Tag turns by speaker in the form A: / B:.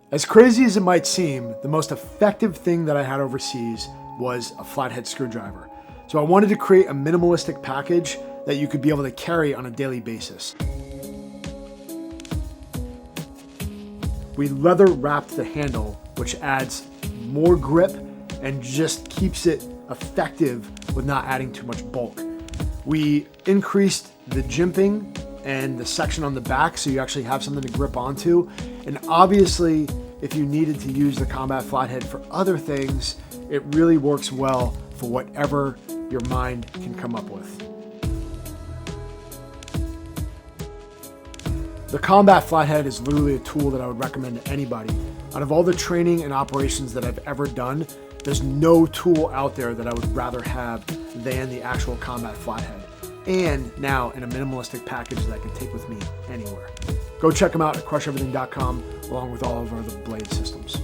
A: As crazy as it might seem, the most effective thing that I had overseas was a flathead screwdriver. So I wanted to create a minimalistic package that you could be able to carry on a daily basis. We leather wrapped the handle, which adds more grip and just keeps it effective with not adding too much bulk. We increased the jimping and the section on the back so you actually have something to grip onto. And obviously, if you needed to use the combat flathead for other things, it really works well for whatever your mind can come up with. The combat flathead is literally a tool that I would recommend to anybody. Out of all the training and operations that I've ever done, there's no tool out there that I would rather have than the actual combat flathead. And now in a minimalistic package that I can take with me anywhere. Go check them out at crusheverything.com along with all of our other blade systems.